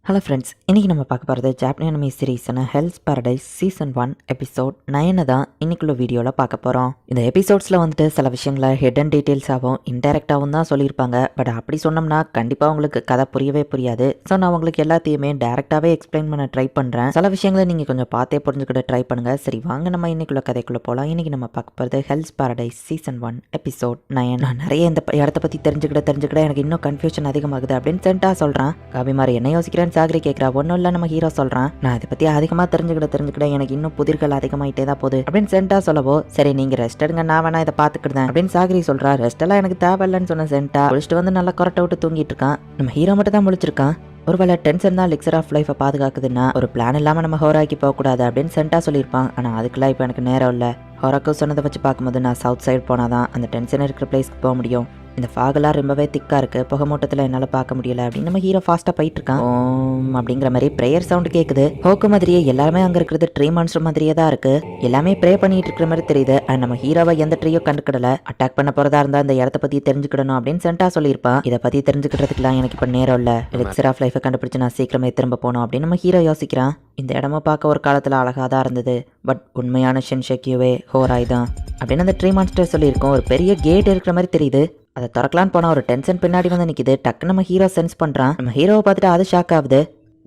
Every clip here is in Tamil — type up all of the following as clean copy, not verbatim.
ஹலோ ஃப்ரெண்ட்ஸ், இன்றைக்கி நம்ம பார்க்க போகிறது ஜாப்பனீஸ் அனிமே சீரீஸான ஹெல்ஸ் பாரடைஸ் சீசன் 1 எபிசோட் 9 தான் இன்னைக்குள்ள வீடியோவில் பார்க்க போகிறோம். இந்த எபிசோட்ஸில் வந்துட்டு சில விஷயங்களை ஹிடன் டீட்டெயில்ஸாகவும் இன்டெரக்டாகவும் தான் சொல்லியிருப்பாங்க. பட் அப்படி சொன்னோம்னா கண்டிப்பாக உங்களுக்கு கதை புரியவே புரியாது. ஸோ நான் உங்களுக்கு எல்லாத்தையுமே டேரெக்டாகவே எக்ஸ்பிளைன் பண்ண ட்ரை பண்ணுறேன். சில விஷயங்களை நீங்கள் கொஞ்சம் பார்த்தே புரிஞ்சுக்கிட்ட ட்ரை பண்ணுங்கள். சரி வாங்க நம்ம இன்னைக்குள்ள கதைக்குள்ளே போகலாம். இன்றைக்கி நம்ம பார்க்க போகிறது ஹெல்ஸ் பாரடைஸ் சீசன் 1 எபிசோட் 9. நான் நிறைய இந்த இடத்த பற்றி தெரிஞ்சுக்கிட்ட எனக்கு இன்னும் கன்ஃபியூஷன் அதிகமாகுது அப்படின்னு சென்டா சொல்கிறான். காபிமாரி என்ன யோசிக்கிறேன் சாகரி கேட்கிறா. ஒன்றும் இல்லை, நம்ம ஹீரோ சொல்கிறான், நான் இதை பற்றி அதிகமாக தெரிஞ்சுக்கிட்ட எனக்கு இன்னும் புதிர்கள் அதிகமாயிட்டே தான் போகுது அப்படின்னு சென்டா சொல்லவோ, சரி நீங்கள் ரெஸ்ட் எடுங்க, நான் வேணா இதை பார்த்துக்கிட்டேன் அப்படின்னு சாகரி சொல்கிறா. ரெஸ்ட் எல்லாம் எனக்கு தேவையில்லைன்னு சொன்ன சென்டா குளிச்சுட்டு வந்து நல்லா கொரட்டை விட்டு தூங்கிட்டு இருக்கான். நம்ம ஹீரோ மட்டும் தான் முழிச்சிருக்கான். ஒருவேளை டென்ஷன் தான் எலிக்சர் ஆஃப் லைஃபை பாதுகாக்குதுன்னா ஒரு பிளான் இல்லாமல் நம்ம ஹோராக்கி போகக்கூடாது அப்படின்னு சென்டா சொல்லியிருப்பான். ஆனால் அதுக்கெல்லாம் இப்போ எனக்கு நேரம் இல்லை. ஹோராக்கு சொன்னதை வச்சு பார்க்கும்போது நான் சவுத் சைடு போனால் தான் அந்த டென்ஷன் இருக்கிற பிளேஸ்க்கு போக முடியும். இந்த ஃபாகெல்லாம் ரொம்பவே திக்காக இருக்குது, புகை மூட்டத்தில் என்னால் பார்க்க முடியல அப்படின்னு நம்ம ஹீரோ ஃபாஸ்ட்டாக போயிட்டு இருக்கான். ஓம் அப்படிங்கிற மாதிரி ப்ரேயர் சவுண்டு கேட்குது. ஹோக்கு மாதிரியே எல்லாருமே அங்கே இருக்கிறது ட்ரீ மான்ஸ்டர் மாதிரியே தான் இருக்குது. எல்லாமே ப்ரே பண்ணிட்டு இருக்கிற மாதிரி தெரியுது. அண்ட் நம்ம ஹீரோவை எந்த ட்ரீயோ கண்டுக்கிடல. அட்டாக் பண்ண போகிறதா இருந்தால் இந்த இடத்த பற்றி தெரிஞ்சுக்கிடணும் அப்படின்னு சென்டா சொல்லியிருப்பான். இதை பற்றி தெரிஞ்சுக்கிறதுக்குலாம் எனக்கு இப்போ நேரம் இல்லை. எலிக்சர் ஆஃப் லைஃபை கண்டுபிடிச்சு நான் சீக்கிரமே திரும்ப போகணும் அப்படின்னு நம்ம ஹீரோ யோசிக்கிறான். இந்த இடமும் பார்க்க ஒரு காலத்தில் அழகாக தான் இருந்தது. பட் உண்மையான ஷின்ஷெக்யூவே ஹோராய் தான் அப்படின்னு அந்த ட்ரீ மான்ஸ்டர் சொல்லியிருக்கோம். ஒரு பெரிய கேட் இருக்கிற மாதிரி தெரியுது. அதை திறக்கலான்னு போனால் ஒரு டென்ஷன் பின்னாடி வந்து நிற்கிது. டக்கு நம்ம ஹீரோ சென்ஸ் பண்ணுறான். நம்ம ஹீரோவை பார்த்துட்டு அது ஷாக் ஆகுது.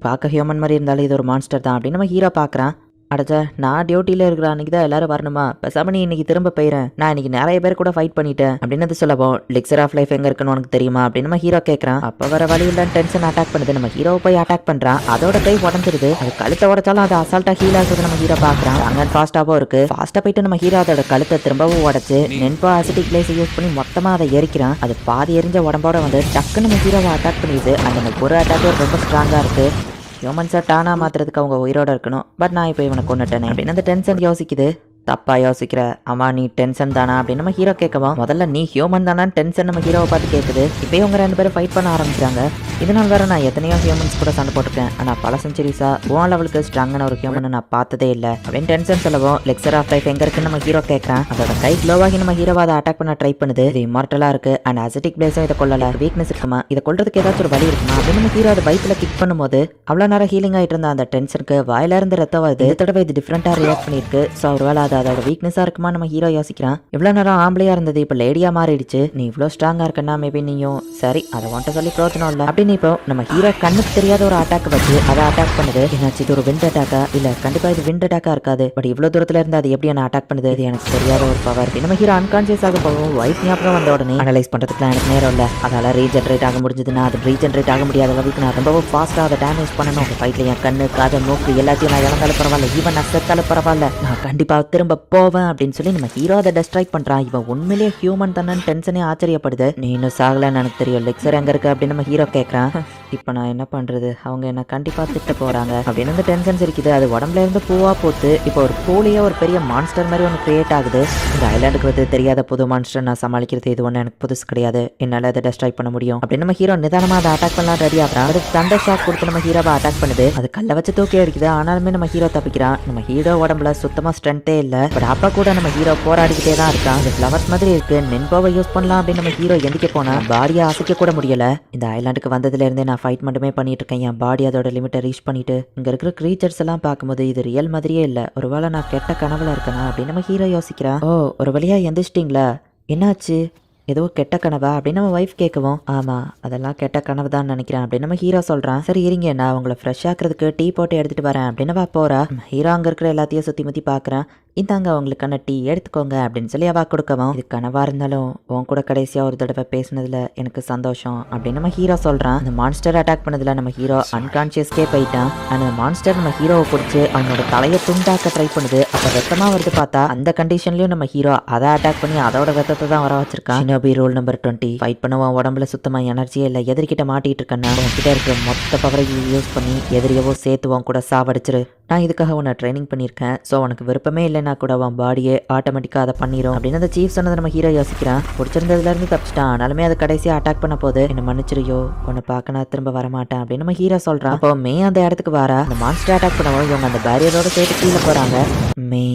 பார்க்க ஹியூமன் மாதிரி இருந்தாலும் இது ஒரு மான்ஸ்டர் தான் அப்படின்னு நம்ம ஹீரோ பார்க்குறான். அடச்சா, நான் டியூட்டியில் இருக்கிற அன்றைக்கி தான் எல்லாரும் வரணுமா? பேசாம நீ இன்னைக்கு திரும்ப போயிறேன், நான் இன்னைக்கு நிறைய பேர் கூட ஃபைட் பண்ணிட்டேன் அப்படின்னு சொல்லவும், எலிக்சர் ஆஃப் லைஃப் எங்கே இருக்குன்னு உனக்கு தெரியுமா அப்படின்னு நம்ம ஹீரோ கேட்குறான். அப்போ வர வழி இல்லை, டென்ஷன் அட்டாக் பண்ணுது. நம்ம ஹீரோவை போய் அட்டாக் பண்ணுறான். அதோட கை உடஞ்சிருது. அது கழுத்தை உடச்சாலும் அது அசால்ட்டாக ஹீல் ஆகுது. நம்ம ஹீரோ பார்க்குறான். அங்கே ஃபாஸ்ட்டாகவும் இருக்கு. ஃபாஸ்ட்டாக போயிட்டு நம்ம ஹீரோ அதோட கழுத்தை திரும்பவும் உடச்சு நென்போ அசிட்டிக் பிளேஸ் யூஸ் பண்ணி மொத்தமாக அதை எரிக்கிறான். அது பாதி எரிஞ்ச உடம்போட வந்து டக்கு நம்ம ஹீரோவை அட்டாக் பண்ணிடுது. அந்த ஒரு அட்டாக் ரொம்ப ஸ்ட்ராங்காக இருக்கு. ஹியூமன்ஸை டானா மாத்துறதுக்கு அவங்க உயிரோட இருக்கணும். பட் நான் இப்போ இவனை கொண்டுட்டேனே அப்படின்னு அந்த டென்ஷன் யோசிக்குது. தப்பா யோசிக்கிற அம்மா, நீ டென்ஷன் தானா அப்படின்னு நம்ம ஹீரோ கேட்கவா. முதல்ல நீ ஹியூமன் தானான்னு டென்ஷன் நம்ம ஹீரோவை பார்த்து கேட்குது. இப்போ இவங்க ரெண்டு பேரும் ஃபைட் பண்ண ஆரம்பிச்சாங்க. இதனால் வேற நான் எத்தனையோ ஹியூமன்ஸ் கூட சண்டை போட்டிருக்கேன். ஆனால் பல சென்ச்சுரிஸா ஓன் லெவலுக்கு ஸ்ட்ராங்கான ஒரு ஹியூமனை நான் பார்த்ததே இல்லை அப்படின்னு டென்ஷன் சொல்லவும், எலிக்சர் ஆஃப் லைஃப் எங்க இருக்குன்னு நம்ம ஹீரோ கேட்கறான். அதோட கை க்ளோவாகி நம்ம ஹீரோவை அதை அட்டாக் பண்ண ட்ரை பண்ணுது. இது இம்மார்டலா இருக்கு. அண்ட் அசிட்டிக் பிளேஸும் இதை கொள்ளல. வீக்னஸ் இருக்குமா? இதை கொள்றதுக்கு ஏதாச்சும் ஒரு வழி இருக்குமா அப்படின்னு நம்ம ஹீரோ அதை பைக்கில் கிக் பண்ணும்போது அவ்வளோ நேரம் ஹீலிங் ஆகிட்டு இருந்த அந்த டென்ஷனுக்கு வாயில இருந்து ரத்தம் வருது. இந்த தடவை இது டிஃப்ரெண்டாக ரியாக்ட் பண்ணிருக்கு. ஸோ ஒருவேளை அது அதோட வீக்னஸாக இருக்குமா நம்ம ஹீரோ யோசிக்கிறான். இவ்வளோ நேரம் ஆம்பளையா இருந்தது இப்போ லேடியா மாறிடுச்சு. நீ இவ்வளோ ஸ்ட்ராங்கா இருக்குன்னா மேபி நீயும் சரி அதை வந்துட்டு சொல்லி பிரோஜனம் இல்லை அப்படின்னு இப்போ நம்ம ஹீரோ கண்ணுக்கு தெரியாத ஒரு அட்டாக் வச்சு அதை அட்டாக் பண்ணுது. என்னாச்சு, இது ஒரு விண்ட் அட்டாக்கா? இல்ல கண்டிப்பா இது விண்ட் அட்டாக்கா இருக்காது. பட் இவ்வளவு தூரத்துல இருந்து அது எப்படி என்ன அட்டாக் பண்ணுது? இது எனக்கு தெரியாத ஒரு பவர். நம்ம ஹீரோ அன்கான்சியஸ் ஆக போகும். வைஃப் ஞாபகம் வந்த உடனே அனலைஸ் பண்றதுக்குலாம் எனக்கு நேரம் இல்லை. அதால ரீஜென்ரேட் ஆக முடிஞ்சதுன்னா அது ரீஜென்ரேட் ஆக முடியாத அளவுக்கு நான் ரொம்பவும் ஃபாஸ்டா அதை டேமேஜ் பண்ணணும். அந்த ஃபைட்ல என் கண்ணு, காது, மூக்கு எல்லாத்தையும் நான் இழந்தாலும் பரவாயில்ல, ஈவன் நான் செத்தாலும் பரவாயில்ல, நான் கண்டிப்பா திரும்ப போவேன் அப்படின்னு சொல்லி நம்ம ஹீரோ அதை டெஸ்ட்ராய் பண்றான். இவன் உண்மையிலேயே ஹியூமன் தானே டென்ஷனே ஆச்சரியப்படுது. நீ இன்னும் சாகலன்னு எனக்கு தெரியும். எலிக்சர் எங்க இருக்கு அப்படின்னு நம்ம ஹீரோ கேட்கறான். இப்போ நான் என்ன பண்றது, அவங்க என்ன கண்டிப்பா திட்ட போறாங்க அப்படின்னு அந்த டென்ஷன்ஸ் இருக்குது. அது உடம்புல இருந்து பூவா போத்து இப்போ ஒரு பூலையே ஒரு பெரிய மான்ஸ்டர் மாதிரி ஒன்று கிரியேட் ஆகுது. இந்த ஐலாண்டுக்கு வந்து தெரியாத புது மான்ஸ்டர் நான் சமாளிக்கிறது இது ஒன்று எனக்கு புதுசு கிடையாது. என்னால் அதை டெஸ்ட்ராய் பண்ண முடியும் அப்படின்னு நம்ம ஹீரோ நிதானமாக அதை அட்டாக் பண்ணலாம் ரெடி ஆகிறான். அது தண்டர் ஷாக் கொடுத்து நம்ம ஹீரோவை அட்டாக் பண்ணுது. அது கல்லை வச்சு தூக்கி அடிக்குது. ஆனாலுமே நம்ம ஹீரோ தப்பிக்கிறான். நம்ம ஹீரோ உடம்புல சுத்தமா ஸ்ட்ரென்த்தே இல்லை. பட் அப்பா கூட நம்ம ஹீரோ போராடிக்கிட்டே தான் இருக்கான். அந்த ஃப்ளவர்ஸ் மாதிரி இருக்கு, நென்போவை யூஸ் பண்ணலாம் அப்படின்னு நம்ம ஹீரோ எந்திக்க போனா பாடியை அசைக்க கூட முடியல. இந்த ஐலாண்டுக்கு வந்ததுல இருந்தே நான் ஃபைட் மட்டுமே பண்ணிட்டு இருக்கேன். என் பாடி அதோட லிமிட்டை ரீச் பண்ணிட்டு இங்க இருக்கிற கிரீச்சர்ஸ் எல்லாம் பார்க்கும்போது இது ரியல் மாதிரியே இல்லை. ஒருவேளை நான் கெட்ட கனவுல இருக்கேனா அப்படின்னு நம்ம ஹீரோ யோசிக்கிறான். ஓ, ஒரு வழியா எந்திரிச்சிட்டிங்களா? என்னாச்சு, ஏதோ கெட்ட கனவா அப்படின்னு நம்ம வைஃப் கேட்கவும், ஆமா அதெல்லாம் கெட்ட கனவு தான் நினைக்கிறேன் அப்படின்னு நம்ம ஹீரோ சொல்றான். சரி இருங்க, நான் உங்களை ஃப்ரெஷ் ஆக்குறதுக்கு டீ போட்டு எடுத்துட்டு வரேன் அப்படின்னு போறா. ஹீரோ அங்க இருக்கிற எல்லாத்தையும் சுத்தி முத்தி பாக்குறான். இந்தாங்க உங்களுக்கான டீ எடுத்துக்கோங்க அப்படின்னு சொல்லி அவ கொடுக்கவும், இது கனவா இருந்தாலும் உன் கூட கடைசியா ஒரு தடவை பேசினதுல எனக்கு சந்தோஷம் அப்படின்னு நம்ம ஹீரோ சொல்றான். அந்த மான்ஸ்டர் அட்டாக் பண்ணதுல நம்ம ஹீரோ அன்கான்சியஸ்கே போயிட்டான். அந்த மான்ஸ்டர் நம்ம ஹீரோவை பிடிச்சி அவனோட தலையை துண்டாக்க ட்ரை பண்ணுது. அப்ப ரத்தமா வருது. பார்த்தா அந்த கண்டிஷன்லயும் நம்ம ஹீரோ அதை அட்டாக் பண்ணி அதோட ரத்தத்தை தான் வர வச்சிருக்கான். ஷினோபி ரூல் நம்பர் 20, ஃபைட் பண்ணுவான். உடம்புல சுத்தமா எனர்ஜியே இல்லை. எதிர்கிட்ட மாட்டிட்டு இருக்கேன்னா உன்கிட்ட இருக்கிற மொத்த பவரை யூஸ் பண்ணி எதிரியவோ சேர்த்துவோம் கூட சாவடிச்சிரு. நான் இதுக்காக உன்னை ட்ரைனிங் பண்ணியிருக்கேன். ஸோ உனக்கு விருப்பமே இல்லைன்னா இல்லைன்னா கூட உன் பாடியே ஆட்டோமேட்டிக்கா அதை பண்ணிரும் அப்படின்னு அந்த சீஃப் சொன்னதை நம்ம ஹீரோ யோசிக்கிறான். பிடிச்சிருந்ததுல இருந்து தப்பிச்சிட்டான், ஆனாலுமே அது கடைசியா அட்டாக் பண்ண போது என்ன மன்னிச்சிருயோ, உன்னை பார்க்க நான் திரும்ப வரமாட்டேன் அப்படின்னு நம்ம ஹீரோ சொல்றான். அப்போ மே அந்த இடத்துக்கு வரா. அந்த மான்ஸ்டர் அட்டாக் பண்ணவும் இவங்க அந்த பேரியரோட சேர்த்து கீழே போறாங்க. மே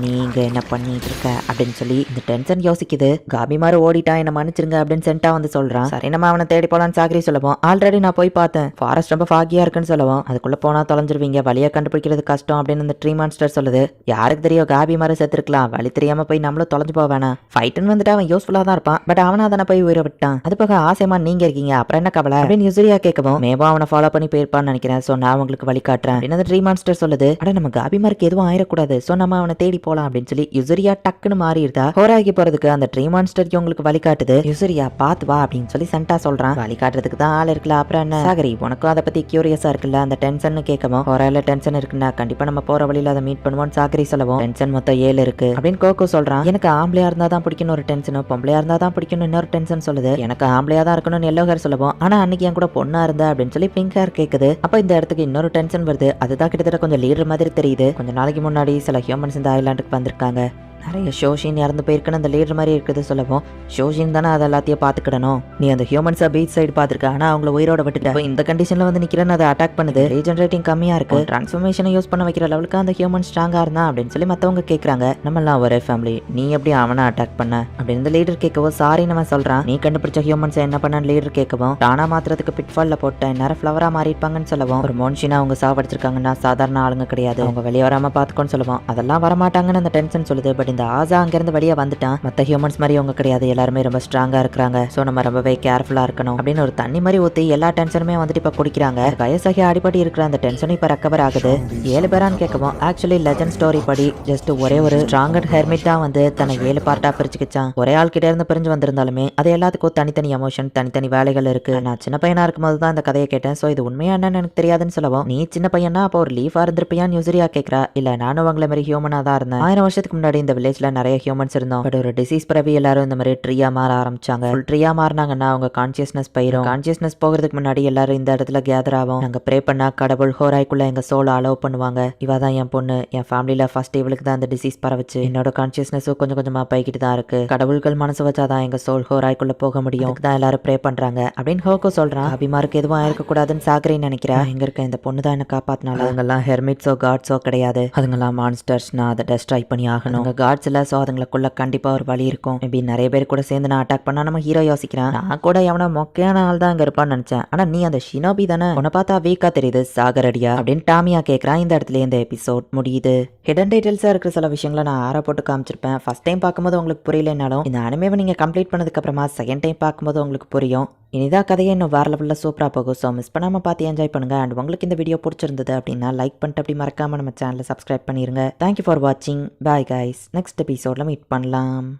நீங்க என்ன பண்ணிட்டு இருக்க அப்படின்னு சொல்லி இந்த டென்ஷன் யோசிக்குது. காபி மாதிரி ஓடிட்டான், என்ன மன்னிச்சிருங்க அப்படின்னு சென்டா வந்து சொல்றான். சரி நம்ம அவனை தேடி போலான்னு சாகரி சொல்லவும், ஆல்ரெடி நான் போய் பார்த்தேன், ஃபாரஸ்ட் ரொம்ப ஃபாகியா இருக்குன்னு சொல்லவும், அதுக்குள்ள போனா தொலைஞ்சிருவீங்க, வழியை கண்டுபிடிக்கிறது கஷ்டம் அப்படின்னு அந்த ட்ரீ மான்ஸ்டர் சொல்லுது. யாருக்கு தெரியும், காபி மாதிரி செத்துருக்கலாம், வழி தெரியாம போய் நம்மளும் தொலைஞ்சு போக வேணாம். ஃபைட்டுன்னு வந்துட்டு அவன் யூஸ்ஃபுல்லா தான் இருப்பான், பட் அவனை அதனை போய் உயிரை விட்டான். அது போக ஆசைமா நீங்க இருக்கீங்க, அப்புறம் என்ன கவலை அப்படின்னு யூசரியா கேட்கவும், மேபா அவனை ஃபாலோ பண்ணி போயிருப்பான்னு நினைக்கிறேன், சோ நான் உங்களுக்கு வழி காட்டுறேன் அப்படின்னு அந்த ட்ரீ மான்ஸ்டர் சொல்லுது. அட நம்ம காபி மார்க்கு எதுவும் ஆயிடக்கூடாது, சோ நம்ம அவனை தேடி போலாம் அப்படின்னு சொல்லி யுசரியா டக்குன்னு மாறிடுதா. ஹோராகி போறதுக்கு அந்த ட்ரீ மான்ஸ்டர் உங்களுக்கு வழி காட்டுது. யுசரியா பாத்து வா அப்படின்னு சொல்லி சென்டா சொல்றான். வழி காட்டுறதுக்கு தான் ஆள் இருக்குல்ல, அப்புறம் என்ன சாகரி உனக்கும் அதை பத்தி கியூரியஸா இருக்குல்ல, அந்த டென்ஷன் கேட்கவும், ஹோரால டென்ஷன் இருக்குன்னா கண்டிப்பா நம்ம போற வழியில அதை மீட் பண்ணுவோம் சாகரி சொல்லவும், டென்ஷன் மொத்தம் 7 இருக்கு அப்படின்னு கோகோ சொல்றான். எனக்கு ஆம்பளையா இருந்தா தான் பிடிக்கணும் ஒரு டென்ஷன், பொம்பளையா இருந்தா தான் பிடிக்கணும் இன்னொரு டென்ஷன் சொல்லுது. எனக்கு ஆம்பளையா தான் இருக்கணும்னு எல்லோ ஹேர் சொல்லவும், ஆனா அன்னைக்கு என் கூட பொண்ணா இருந்தா அப்படின்னு சொல்லி பிங்க் ஹேர் கேக்குது. அப்ப இந்த இடத்துக்கு இன்னொரு டென்ஷன் வருது. அதுதான் கிட்டத்தட்ட கொஞ்சம் லீடர் மாதிரி தெரியுது. கொஞ்ச நாளைக்கு முன்னாடி சில ஹியூமன்ஸ் இந்த ஐலாண்டுக்கு வந்திருக்காங்க. நிறைய ஷோஷின் இறந்து போயிருக்குன்னு அந்த லீடர் மாதிரி இருக்குது சொல்லவும், ஷோஷின் தானே அதை எல்லாத்தையும் பார்த்துக்கிடணும், நீ அந்த ஹியூமன்ஸை பீச் சைடு பார்த்துருக்க, ஆனால் அவங்கள உயிரோட விட்டுட்டு இந்த கண்டிஷனில் வந்து நிற்கிறேன்னு அதை அட்டாக் பண்ணுது. ரீஜென்ரேட்டிங் கம்மியாக இருக்கு, டிரான்ஸ்ஃபர்மேஷனை யூஸ் பண்ண வைக்கிற லெவலுக்கு அந்த ஹியூமன் ஸ்ட்ராங்காக இருந்தா அப்படின்னு சொல்லி மற்றவங்க கேட்குறாங்க. நம்மளாம் ஒரே ஃபேமிலி, நீ எப்படி அவனை அட்டாக் பண்ண அப்படின்னு இந்த லீடர் கேட்கவும், சாரி நம்ம சொல்கிறான். நீ கண்டுபிடிச்ச ஹியூமன்ஸை என்ன பண்ண லீடர் கேட்கவும், தானா மாத்திரத்துக்கு பிட்ஃபால்ல போட்டேன், நேரம் ஃப்ளவராக மாறிப்பாங்கன்னு சொல்லவும், ஒரு மோன்ஷினா அவங்க சாவடிச்சிருக்காங்கன்னா சாதாரண ஆளுங்க கிடையாது, அவங்க வெளியே வராமல் பார்த்துக்கோன்னு சொல்லுவோம். அதெல்லாம் வரமாட்டாங்கன்னு அந்த டென்ஷன் சொல்லுது. பட் இந்த ஆசா அங்கிருந்து வெளியே வந்துட்டான். மற்ற ஹியூமன்ஸ் மாதிரி அவங்க கிடையாது, எல்லாருமே ரொம்ப ஸ்ட்ராங்கா இருக்கிறாங்க, சோ நம்ம ரொம்பவே கேர்ஃபுல்லா இருக்கணும் அப்படின்னு ஒரு தண்ணி மாதிரி ஊத்தி எல்லா டென்ஷனுமே வந்துட்டு இப்ப குடிக்கிறாங்க. வயசாகி அடிப்படி இருக்கிற அந்த டென்ஷனும் இப்ப ரெக்கவர் ஆகுது. 7 பேரான்னு கேட்கவும், ஆக்சுவலி லெஜண்ட் ஸ்டோரி படி ஜஸ்ட் ஒரே ஒரு ஸ்ட்ராங்கர் ஹெர்மிட் தான் வந்து தன்னை 7 பார்ட்டா பிரிச்சுக்கிச்சான். ஒரே ஆள் கிட்ட இருந்து பிரிஞ்சு வந்திருந்தாலுமே அது எல்லாத்துக்கும் தனித்தனி எமோஷன், தனித்தனி வேலைகள் இருக்கு. நான் சின்ன பையனா இருக்கும்போது தான் இந்த கதையை கேட்டேன், சோ இது உண்மையா என்னன்னு எனக்கு தெரியாதுன்னு சொல்லவும், நீ சின்ன பையனா அப்போ ஒரு லீஃபா இருந்திருப்பியான்னு யூசரியா கேட்கிறா. இல்ல நானும் உங்களை மாதிரி ஹியூமனா தான் இருந்தேன். 1000 வருஷத்துக்கு முன்னாடி இந்த வில்லேஜ்ல நிறைய ஹியூமன்ஸ் இருந்தோம், பட் ஒரு டிசீஸ் பரவி எல்லாரும் இந்த மாதிரி ட்ரீயா மாற ஆரம்பிச்சாங்க. ஃபுல் ட்ரீயா மாறினாங்கன்னா அவங்க கான்சியஸ்னஸ் போயிடும். கான்சியஸ்னஸ் போகிறதுக்கு முன்னாடி எல்லாரும் இந்த இடத்துல கேதர் ஆகும். நாங்க ப்ரே பண்ணா கடவுள் ஹோராய்க்குள்ள எங்க சோலை அலோவ் பண்ணுவாங்க. இவ தான் என் பொண்ணு, என் ஃபேமிலியில ஃபர்ஸ்ட் இவளுக்கு தான் அந்த டிசீஸ் பரவுச்சு. என்னோட கான்சியஸ்னஸும் கொஞ்சம் கொஞ்சமா போய்கிட்டு தான் இருக்கு. கடவுள்கள் மனசு வச்சாதான் எங்க சோல் ஹோராய்க்குள்ள போக முடியும், தான் எல்லாரும் ப்ரே பண்றாங்க அப்படின்னு ஹோகோ சொல்றான். அபிமாருக்கு எதுவும் ஆயிருக்க கூடாதுன்னு சாகரி நினைக்கிறா. இங்க இருக்க இந்த பொண்ணு தான் என்ன காப்பாத்தினால. அதுங்கெல்லாம் ஹெர்மிட்ஸோ காட்ஸோ கிடையாது, அதுங்கெல்லாம் மான்ஸ்டர்ஸ், நான் அதை டெஸ்ட்ராய் பண்ணி ஆகணும். காட்ஸ் இல்ல, சோ அதுங்களுக்குள்ள கண்டிப்பா ஒரு வழி இருக்கும். மேபி நிறைய பேர் கூட சேர்ந்து நான் அட்டாக் பண்ணா நம்ம ஹீரோ யோசிக்கிறான். நான் கூட எவனா மொக்கையான ஆள் தான் அங்க இருப்பான்னு நினைச்சேன், ஆனா நீ அந்த ஷினோபி தானே, உன்னை பார்த்தா வீக்கா தெரியுது சாகரடியா அப்படின்னு டாமியா கேட்கறான். இந்த இடத்துல இந்த எபிசோட் முடியுது. ஹிடன் டீடைல்ஸா இருக்கிற சில விஷயங்களை நான் ஆற போட்டு காமிச்சிருப்பேன். ஃபர்ஸ்ட் டைம் பார்க்கும்போது உங்களுக்கு புரியலனாலும் இந்த அனிமேவை நீங்க கம்ப்ளீட் பண்ணதுக்கு அப்புறமா செகண்ட் டைம் பார்க்கும்போது உங்களுக்கு புரியும். இனிதான் கதையை இன்னும் வேற லெவலில் சூப்பராக போகும். ஸோ மிஸ் பண்ணாமல் பார்த்து என்ஜாய் பண்ணுங்க. அண்ட் உங்களுக்கு இந்த வீடியோ பிடிச்சிருந்தது அப்படின்னா லைக் பண்ணிட்டு அப்படி மறக்காம நம்ம சேனலை சப்ஸ்கிரைப் பண்ணிருங்க. தேங்க்யூ ஃபார் வாட்சிங். Bye guys. நெக்ஸ்ட் எபிசோட்ல மீட் பண்ணலாம்.